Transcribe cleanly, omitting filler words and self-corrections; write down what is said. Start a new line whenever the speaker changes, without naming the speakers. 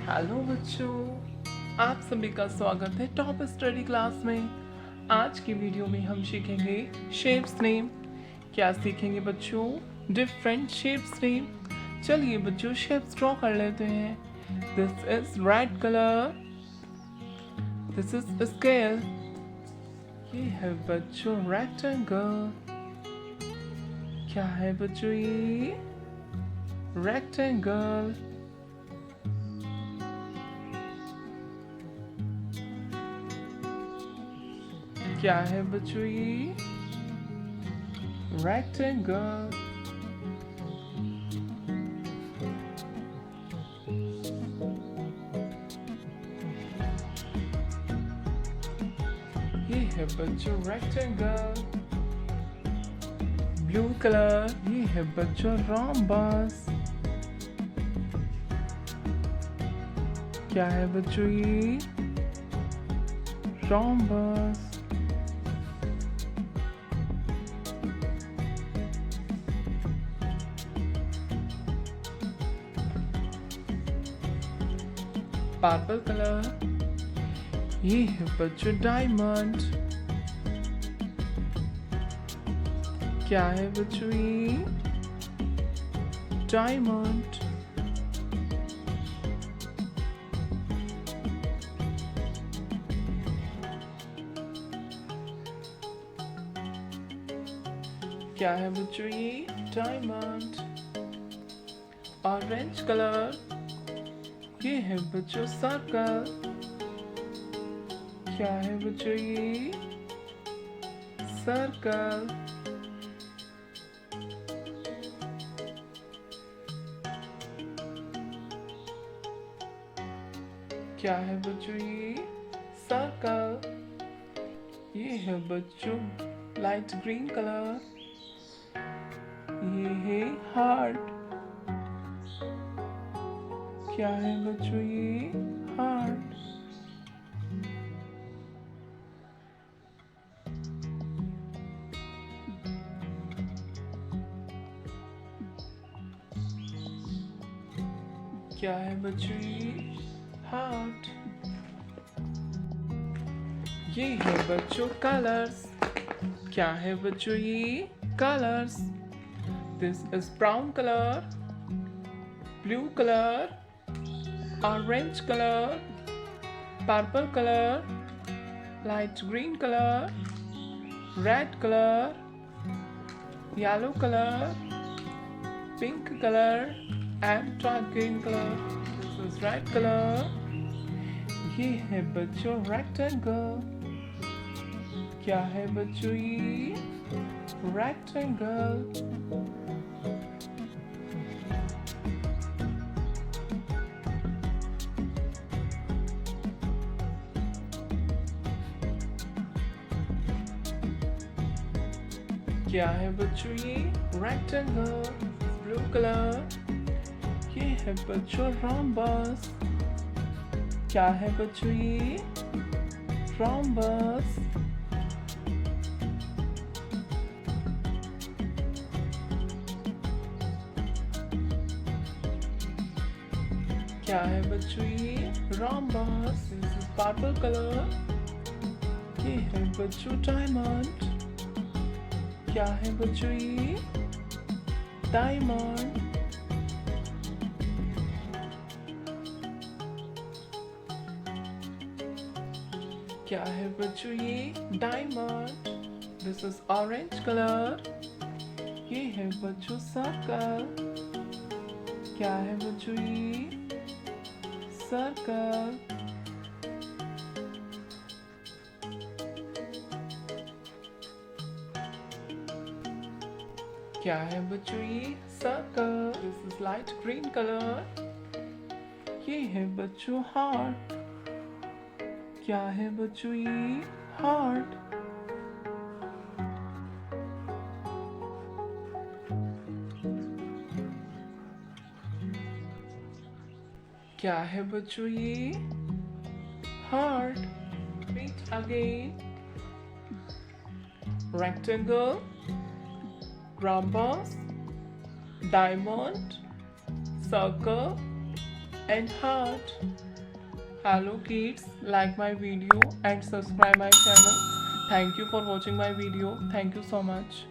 Hello बच्चों, आप सभी का स्वागत है टॉप स्टडी क्लास में। आज की वीडियो में हम सीखेंगे शेप्स नेम। क्या सीखेंगे बच्चों? Different shapes name. चलिए बच्चों शेप्स ड्रॉ कर लेते हैं। This is red colour, this is scale. ये है बच्चों रेक्टेंगल। क्या है बच्चों ये? रेक्टेंगल। क्या है बच्चों ये? रेक्टेंगल। ये है बच्चों रेक्टेंगल। Blue colour. ये है बच्चों रोम्बस। क्या है बच्चों ये? रोम्बस। Purple colour. ये है बच्चों डायमंड। क्या है बच्चों ये? डायमंड। क्या है बच्चों ये? डायमंड। Orange colour. ये है बच्चों सर्कल। क्या है बच्चों ये? सर्कल। क्या है बच्चों ये? सर्कल। ये है बच्चों लाइट ग्रीन कलर। ये है हार्ट। क्या है बच्चों ये? हार्ट। क्या है बच्चों ये? हार्ट। ये है बच्चों कलर्स। क्या है बच्चों ये? Colours. This is brown colour, blue colour, orange colour, purple colour, light green colour, red colour, yellow colour, pink colour and dark green colour. This is red colour. ये है बच्चों रेक्टेंगल। क्या है बच्चों ये? रेक्टेंगल। क्या है बच्चों ये? रेक्टेंगल। Blue colour. ये है बच्चों रोम्बस। क्या है बच्चों ये? रोम्बस। क्या है बच्चों ये? Rhombus. This is purple colour. ये है बच्चों डायमंड। क्या है बच्चों ये? डायमंड। क्या है बच्चों ये? Diamond. This is orange colour. ये है बच्चों सर्कल। क्या है बच्चों ये? सर्कल। क्या है बच्चों ये? Circle. This is light green colour. ये है बच्चों हार्ट। क्या है बच्चों ये? हार्ट। क्या है बच्चों ये? Heart. Repeat again. Rectangle, rhombus, diamond, circle, and heart. Hello kids, like my video and subscribe my channel. Thank you for watching my video. Thank you so much.